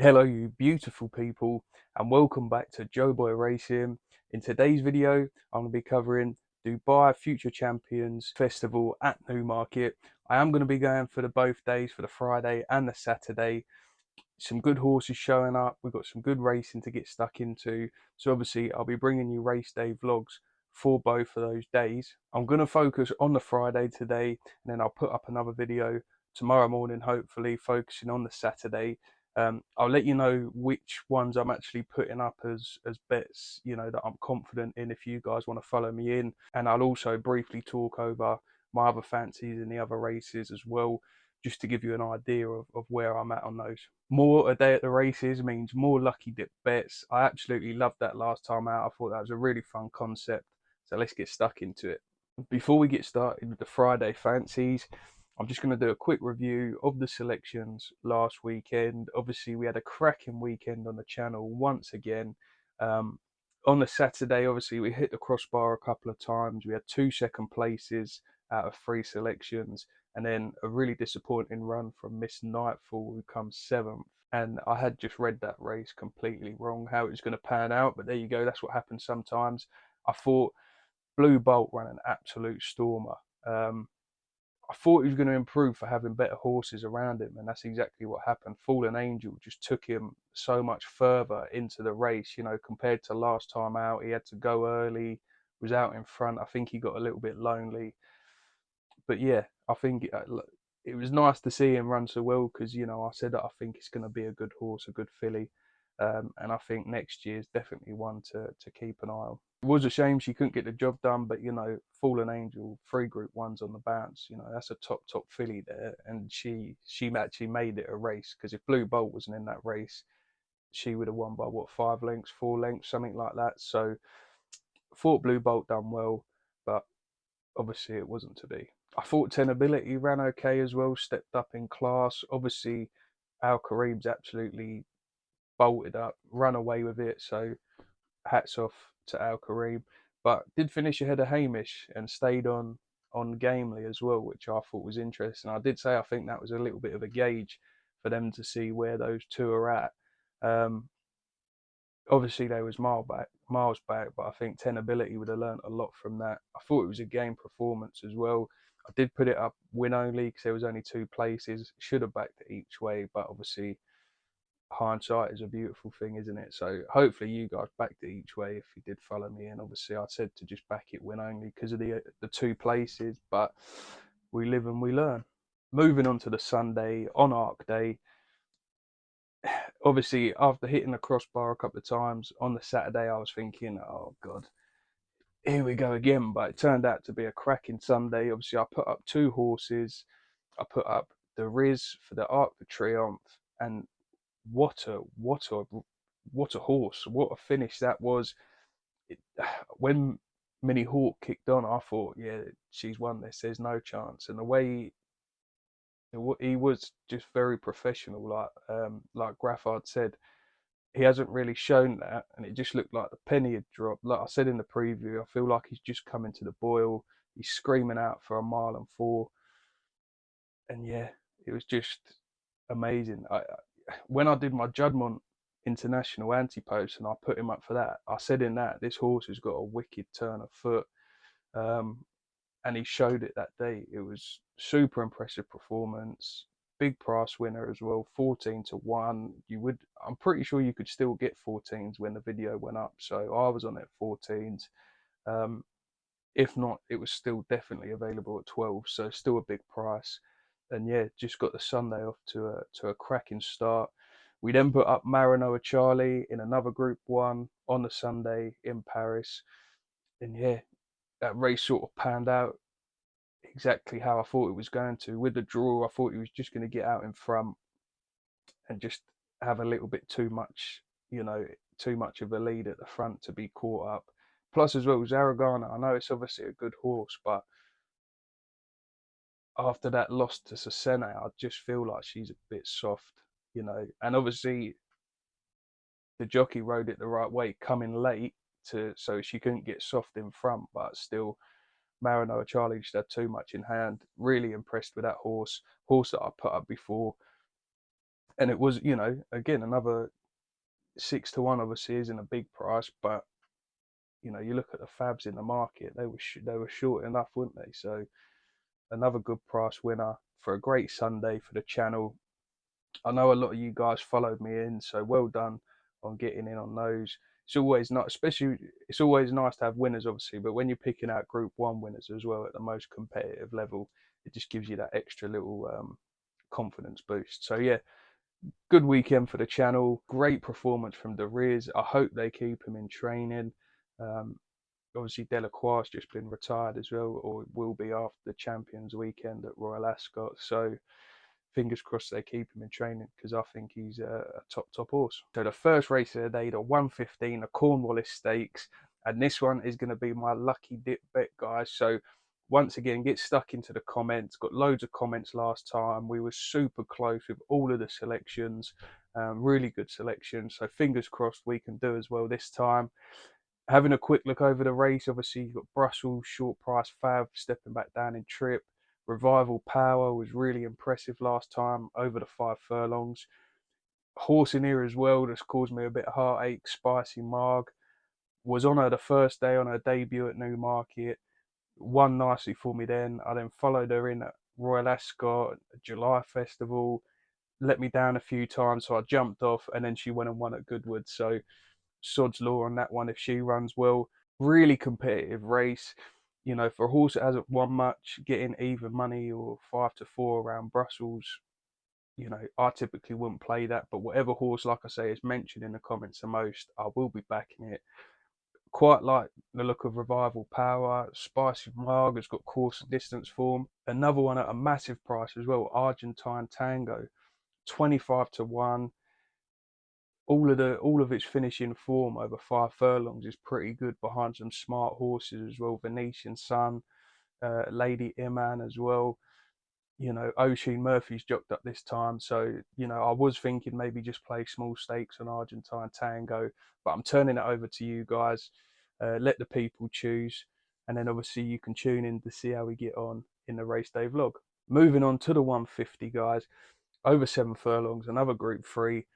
Hello you beautiful people and welcome back to Joeboy Racing. In today's video I'm going to be covering Dubai Future Champions Festival at Newmarket. I am going to be going for the both days, for the Friday and the Saturday. Some good horses showing up, we've got some good racing to get stuck into, so obviously I'll be bringing you race day vlogs for both of those days. I'm going to focus on the Friday today and then I'll put up another video tomorrow morning, hopefully focusing on the Saturday. I'll let you know which ones I'm actually putting up as bets, that I'm confident in if you guys want to follow me in. And I'll also briefly talk over my other fancies in the other races as well, just to give you an idea of where I'm at on those. More a day at the races means more lucky dip bets. I absolutely loved that last time out. I thought that was a really fun concept. So let's get stuck into it. Before we get started with the Friday fancies, I'm just going to do a quick review of the selections last weekend. Obviously, we had a cracking weekend on the channel once again. On the Saturday, obviously, we hit the crossbar a couple of times. We had 2 second places out of 3 selections, and then a really disappointing run from Miss Nightfall, who comes 7th. And I had just read that race completely wrong, how it was going to pan out. But there you go, that's what happens sometimes. I thought Blue Bolt ran an absolute stormer. I thought he was going to improve for having better horses around him, and that's exactly what happened. Fallen Angel just took him so much further into the race, compared to last time out. He had to go early, was out in front. I think he got a little bit lonely. But yeah, I think it was nice to see him run so well because, I said that I think it's going to be a good horse, a good filly. And I think next year is definitely one to keep an eye on. It was a shame she couldn't get the job done, but Fallen Angel, 3 Group 1s on the bounce, that's a top filly there, and she actually made it a race, because if Blue Bolt wasn't in that race, she would have won by what, 5 lengths, 4 lengths, something like that. So thought Blue Bolt done well, but obviously it wasn't to be. I thought Tenability ran okay as well, stepped up in class. Obviously Al Kareem's absolutely bolted up, run away with it, so hats off to Al Kareem. But did finish ahead of Hamish and stayed on Gamely as well, which I thought was interesting. I did say I think that was a little bit of a gauge for them to see where those two are at. Obviously they was miles back, but I think Tenability would have learnt a lot from that. I thought it was a game performance as well. I did put it up win only because there was only 2 places. Should have backed it each way, but obviously hindsight is a beautiful thing, isn't it? So hopefully you guys backed it each way if you did follow me. And obviously I said to just back it win only because of the 2 places, but we live and we learn. Moving on to the Sunday on Arc Day. Obviously after hitting the crossbar a couple of times on the Saturday, I was thinking, oh god, here we go again. But it turned out to be a cracking Sunday. Obviously I put up 2 horses. I put up Daryz for the Arc de Triomphe, and what a horse, what a finish that was. When Minnie Hawk kicked on, I thought, yeah, she's won this, there's no chance. And the way he was just very professional, like Graffard said, he hasn't really shown that, and it just looked like the penny had dropped. Like I said in the preview, I feel like he's just coming to the boil. He's screaming out for 1 mile and 4, and yeah, it was just amazing. When I did my Juddmonte International anti-post and I put him up for that, I said in that, this horse has got a wicked turn of foot, and he showed it that day. It was super impressive performance, big price winner as well, 14-1. I'm pretty sure you could still get 14s when the video went up, so I was on it 14s. If not, it was still definitely available at 12, so still a big price. And yeah, just got the Sunday off to a cracking start. We then put up Maranoa Charlie in another Group 1 on the Sunday in Paris. And yeah, that race sort of panned out exactly how I thought it was going to. With the draw, I thought he was just going to get out in front and just have a little bit too much, too much of a lead at the front to be caught up. Plus, as well, Zaragana, I know it's obviously a good horse, but after that loss to Sasene, I just feel like she's a bit soft, And obviously, the jockey rode it the right way, coming late so she couldn't get soft in front. But still, Maranoa Charlie just had too much in hand. Really impressed with that horse that I put up before. And it was, you know, again, another 6-1 obviously isn't a big price, but you know, you look at the fabs in the market, they were short enough, weren't they? So another good price winner for a great Sunday for the channel. I know a lot of you guys followed me in, so well done on getting in on those. It's always not, especially it's always nice to have winners, obviously, but when you're picking out Group 1 winners as well at the most competitive level, it just gives you that extra little confidence boost. So yeah, good weekend for the channel. Great performance from Daryz. I hope they keep him in training. Um, Obviously, Delacroix's just been retired as well, or will be after the Champions weekend at Royal Ascot. So fingers crossed they keep him in training, because I think he's a top horse. So the first race of the day, the 115, the Cornwallis Stakes, and this one is going to be my lucky dip bet, guys. So once again, get stuck into the comments. Got loads of comments last time. We were super close with all of the selections. Really good selections. So fingers crossed we can do as well this time. Having a quick look over the race, obviously you've got Brussels, short price Fav stepping back down in trip. Revival Power was really impressive last time over the 5 furlongs. Horse in here as well that's caused me a bit of heartache, Spicy Marg. Was on her the first day on her debut at Newmarket. Won nicely for me then. I then followed her in at Royal Ascot, July Festival. Let me down a few times, so I jumped off, and then she went and won at Goodwood. So sod's law on that one if she runs well. Really competitive race. You know, for a horse that hasn't won much, getting even money or 5-4 around Brussels, you know, I typically wouldn't play that. But whatever horse, like I say, is mentioned in the comments the most, I will be backing it. Quite like the look of Revival Power. Spicy Marg has got course and distance form. Another one at a massive price as well, Argentine Tango, 25-1. All of its finishing form over 5 furlongs is pretty good behind some smart horses as well. Venetian Sun, Lady Iman as well. You know, Oisin Murphy's jocked up this time, so you know I was thinking maybe just play small stakes on Argentine Tango, but I'm turning it over to you guys. Let the people choose, and then obviously you can tune in to see how we get on in the race day vlog. Moving on to the 150, guys, over 7 furlongs, another Group 3.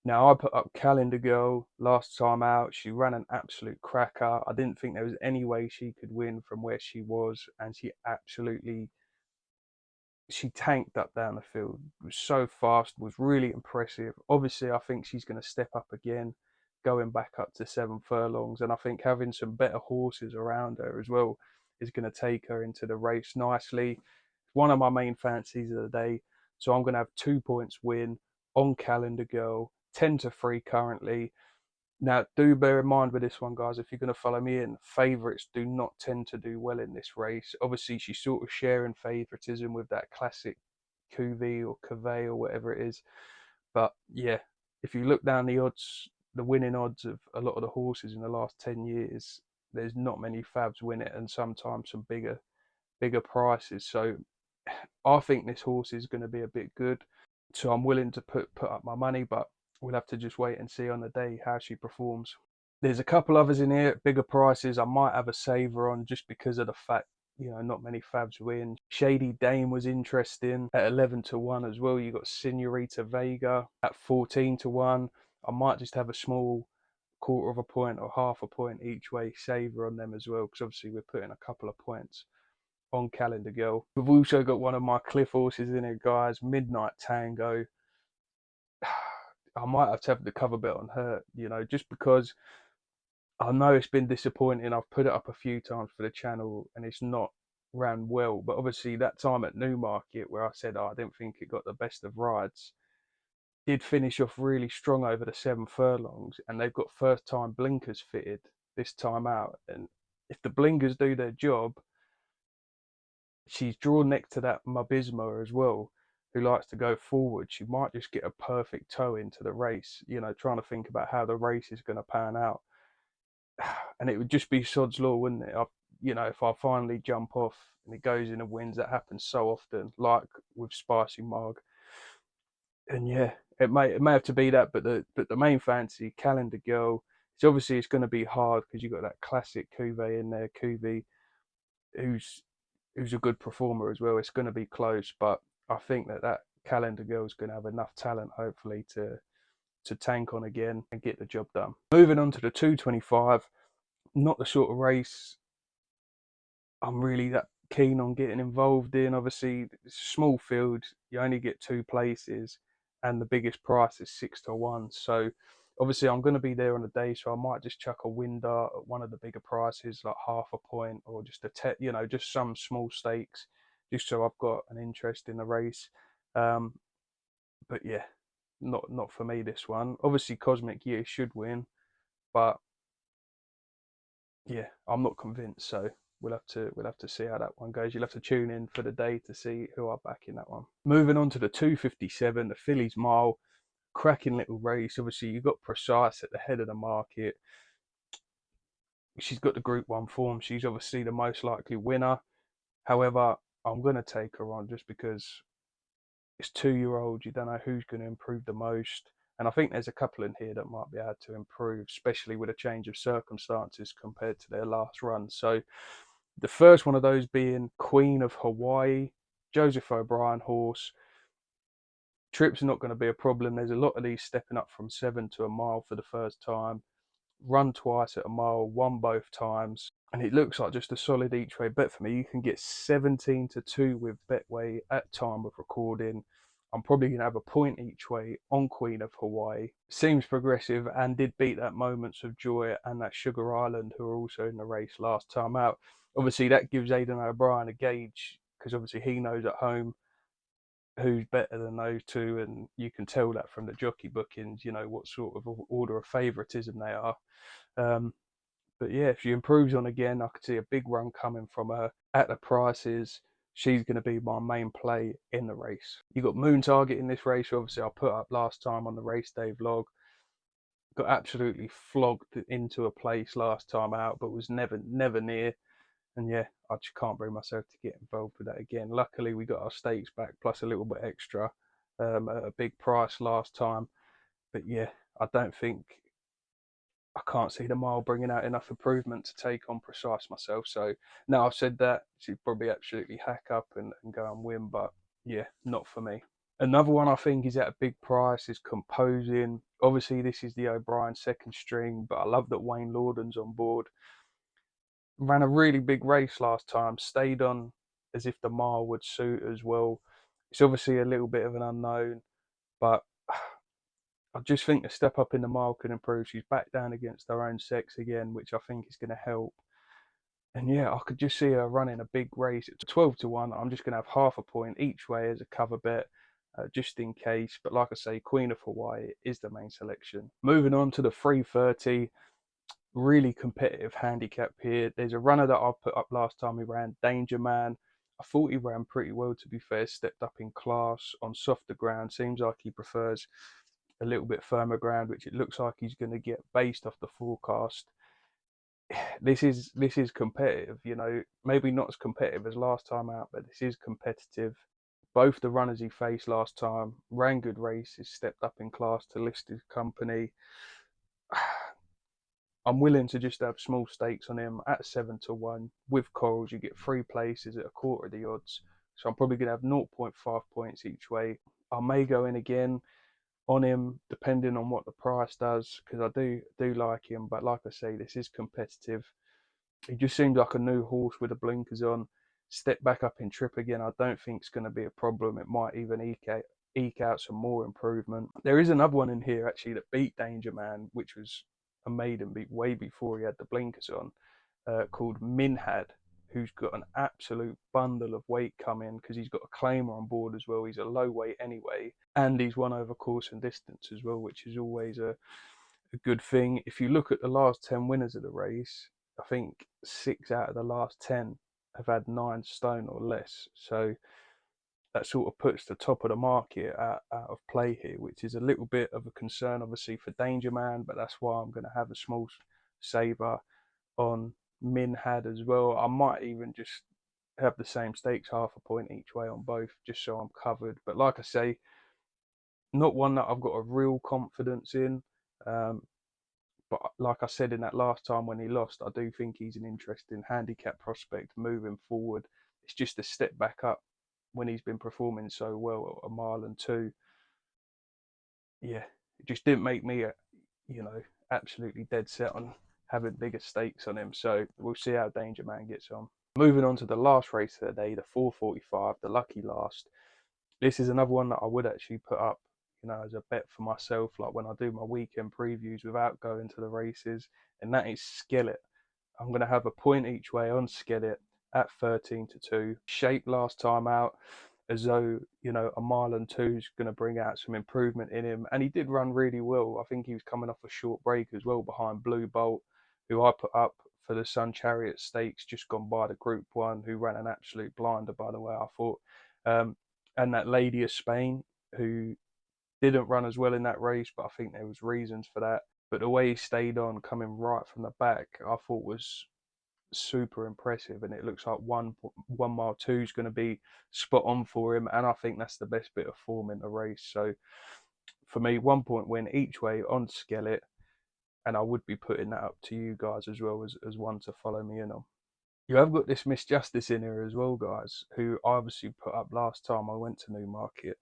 Now, I put up Calendar Girl last time out. She ran an absolute cracker. I didn't think there was any way she could win from where she was, and she tanked up down the field. Was so fast, was really impressive. Obviously, I think she's going to step up again, going back up to 7 furlongs, and I think having some better horses around her as well is going to take her into the race nicely. It's one of my main fancies of the day, so I'm going to have 2 points win on Calendar Girl. 10-3 currently. Now, do bear in mind with this one, guys, if you're going to follow me in, favourites do not tend to do well in this race. Obviously, she's sort of sharing favouritism with that classic Cuvée or Cuvée or whatever it is. But yeah, if you look down the odds, the winning odds of a lot of the horses in the last 10 years, there's not many fabs win it, and sometimes some bigger prices. So I think this horse is going to be a bit good. So I'm willing to put up my money, but we'll have to just wait and see on the day how she performs. There's a couple others in here, bigger prices. I might have a saver on just because of the fact, you know, not many fabs win. Shady Dame was interesting at 11-1 as well. You got Senorita Vega at 14-1. I might just have a small quarter of a point or half a point each way saver on them as well, because obviously we're putting a couple of points on Calendar Girl. We've also got one of my cliff horses in it, guys, Midnight Tango. I might have to have the cover bet on her, you know, just because I know it's been disappointing. I've put it up a few times for the channel and it's not ran well. But obviously that time at Newmarket where I said I didn't think it got the best of rides, did finish off really strong over the 7 furlongs, and they've got first time blinkers fitted this time out. And if the blinkers do their job, she's drawn next to that Mabismo as well, who likes to go forward. She might just get a perfect toe into the race, you know, trying to think about how the race is going to pan out. And it would just be sod's law, wouldn't it? You know, if I finally jump off and it goes in and wins, that happens so often, like with Spicy Marg. And yeah, it may have to be that, but the main fancy, Calendar Girl, it's going to be hard because you've got that classic Cuvée in there, Cuvée, who's a good performer as well. It's going to be close, but I think that Calendar Girl's going to have enough talent, hopefully, to tank on again and get the job done. Moving on to the 225, not the sort of race I'm really that keen on getting involved in. Obviously, it's a small field, you only get 2 places, and the biggest price is 6-1. So obviously I'm going to be there on the day, so I might just chuck a winder at one of the bigger prices, like half a point or just just some small stakes, just so I've got an interest in the race. But yeah, not for me, this one. Obviously Cosmic Year should win, but yeah, I'm not convinced. So we'll have to see how that one goes. You'll have to tune in for the day to see who I back in that one. Moving on to the 257, the Fillies Mile, cracking little race. Obviously you've got Precise at the head of the market. She's got the Group 1 form. She's obviously the most likely winner. However, I'm going to take her on just because it's 2-year-old. You don't know who's going to improve the most. And I think there's a couple in here that might be able to improve, especially with a change of circumstances compared to their last run. So the first one of those being Queen of Hawaii, Joseph O'Brien horse. Trips are not going to be a problem. There's a lot of these stepping up from 7 to a mile for the first time. Run twice at a mile, won both times. And it looks like just a solid each way bet for me. You can get 17-2 with Betway at time of recording. I'm probably going to have a point each way on Queen of Hawaii. Seems progressive and did beat that Moments of Joy and that Sugar Island, who were also in the race last time out. Obviously, that gives Aidan O'Brien a gauge, because obviously he knows at home who's better than those two, and you can tell that from the jockey bookings, what sort of order of favouritism they are. But yeah, if she improves on again, I could see a big run coming from her at the prices. She's going to be my main play in the race. You got Moon Target in this race, obviously I put up last time on the race day vlog. Got absolutely flogged into a place last time out, but was never near. And yeah, I just can't bring myself to get involved with that again. Luckily, we got our stakes back plus a little bit extra at a big price last time. But yeah, I can't see the mile bringing out enough improvement to take on Precise myself. So now I've said that, she'd probably absolutely hack up and go and win. But yeah, not for me. Another one I think is at a big price is Composing. Obviously, this is the O'Brien second string, but I love that Wayne Lorden's on board. Ran a really big race last time, stayed on as if the mile would suit as well. It's obviously a little bit of an unknown, but I just think the step up in the mile can improve. She's back down against her own sex again, which I think is going to help. And yeah, I could just see her running a big race. It's 12-1. I'm just going to have half a point each way as a cover bet, just in case. But like I say, Queen of Hawaii is the main selection. Moving on to the 330. Really competitive handicap here. There's a runner that I put up last time. He ran Danger Man. I thought he ran pretty well, to be fair. Stepped up in class on softer ground. Seems like he prefers a little bit firmer ground, which it looks like he's going to get based off the forecast. This is competitive, maybe not as competitive as last time out, but this is competitive. Both the runners he faced last time ran good races, stepped up in class to listed company. I'm willing to just have small stakes on him at 7-1. With Corals, you get 3 places at a quarter of the odds. So I'm probably going to have 0.5 points each way. I may go in again on him depending on what the price does, because I do like him. But like I say, this is competitive. He just seemed like a new horse with the blinkers on. Step back up in trip again, I don't think it's going to be a problem. It might even eke out some more improvement. There is another one in here actually that beat Danger Man, which was a maiden beat way before he had the blinkers on, called Minhad, who's got an absolute bundle of weight coming because he's got a claimer on board as well. He's a low weight anyway, and he's won over course and distance as well, which is always a good thing. If you look at the last 10 winners of the race, I think 6 out of the last 10 have had 9 stone or less. So that sort of puts the top of the market out of play here, which is a little bit of a concern, obviously, for Danger Man, but that's why I'm going to have a small saver on Minhad as well. I might even just have the same stakes, half a point each way on both, just so I'm covered. But like I say, not one that I've got a real confidence in. But like I said in that last time when he lost, I do think he's an interesting handicap prospect moving forward. It's just a step back up when he's been performing so well at a mile and two. Yeah, it just didn't make me, absolutely dead set on having bigger stakes on him. So we'll see how Danger Man gets on. Moving on to the last race of the day, the 4:45, the lucky last. This is another one that I would actually put up, as a bet for myself, like when I do my weekend previews without going to the races, and that is Skellet. I'm going to have a point each way on Skellet at 13-2. Shape last time out as though, a mile and two is going to bring out some improvement in him. And he did run really well. I think he was coming off a short break as well behind Blue Bolt, who I put up for the Sun Chariot Stakes, just gone by the Group 1, who ran an absolute blinder, by the way, I thought. And that Lady of Spain, who didn't run as well in that race, but I think there was reasons for that. But the way he stayed on, coming right from the back, I thought was super impressive, and it looks like 1 mile 2 is going to be spot on for him, and I think that's the best bit of form in the race. So for me, 1 point win each way on Skellet, and I would be putting that up to you guys as well as one to follow me in on. You have got this Miss Justice in here as well, guys, who I obviously put up last time I went to Newmarket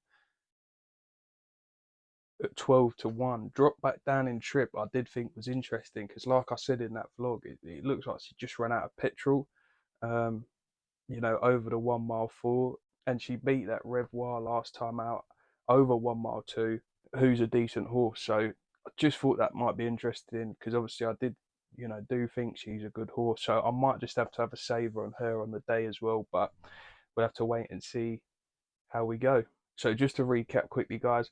at 12-1. Drop back down in trip, I did think was interesting because, like I said in that vlog, it looks like she just ran out of petrol, over the 1 mile 4, and she beat that Revoir last time out over 1 mile 2, who's a decent horse. So I just thought that might be interesting because obviously I did, do think she's a good horse. So I might just have to have a saver on her on the day as well, but we'll have to wait and see how we go. So just to recap quickly, guys,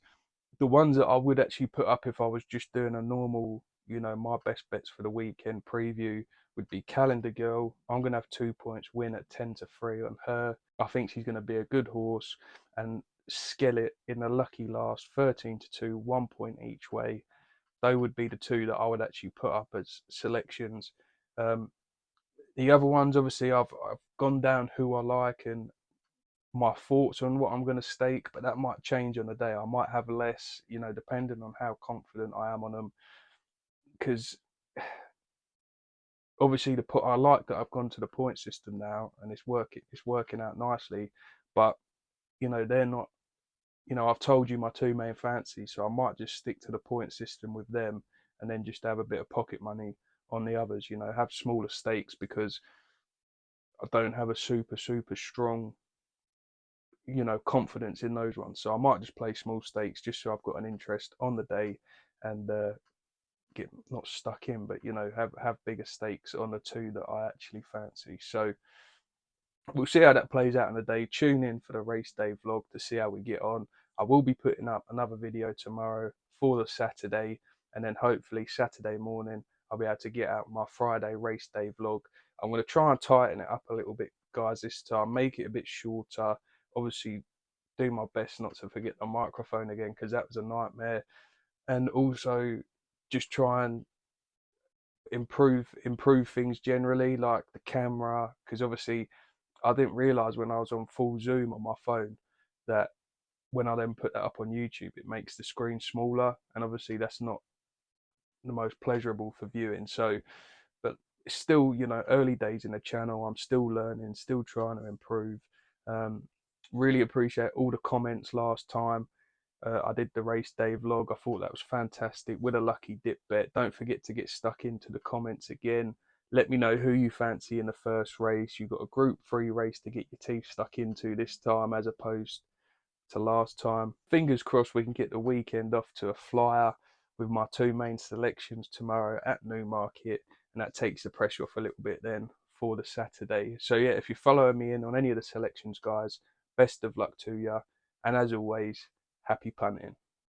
the ones that I would actually put up if I was just doing a normal, my best bets for the weekend preview would be Calendar Girl. I'm going to have 2 points win at 10-3 on her. I think she's going to be a good horse. And Skellet in the lucky last, 13-2, 1 point each way. They would be the two that I would actually put up as selections. The other ones, obviously, I've gone down who I like and my thoughts on what I'm going to stake, but that might change on the day. I might have less, depending on how confident I am on them. Because obviously I like that I've gone to the point system now, and it's working out nicely. But they're not. I've told you my two main fancies, so I might just stick to the point system with them, and then just have a bit of pocket money on the others. Have smaller stakes because I don't have a super strong confidence in those ones. So I might just play small stakes just so I've got an interest on the day and get not stuck in, but have bigger stakes on the two that I actually fancy. So we'll see how that plays out on the day. Tune in for the race day vlog to see how we get on. I will be putting up another video tomorrow for the Saturday, and then hopefully Saturday morning I'll be able to get out my Friday race day vlog. I'm going to try and tighten it up a little bit, guys, this time, make it a bit shorter. Obviously do my best not to forget the microphone again, because that was a nightmare, and also just try and improve things generally, like the camera, because obviously I didn't realize when I was on full zoom on my phone that when I then put that up on YouTube it makes the screen smaller, and obviously that's not the most pleasurable for viewing. So but it's still, early days in the channel. I'm still learning, still trying to improve. Really appreciate all the comments last time I did the race day vlog. I thought that was fantastic with a lucky dip bet. Don't forget to get stuck into the comments again. Let me know who you fancy in the first race. You've got a Group 3 race to get your teeth stuck into this time as opposed to last time. Fingers crossed we can get the weekend off to a flyer with my two main selections tomorrow at Newmarket, and that takes the pressure off a little bit then for the Saturday. So yeah, if you're following me in on any of the selections, guys, best of luck to you, and as always, happy punting.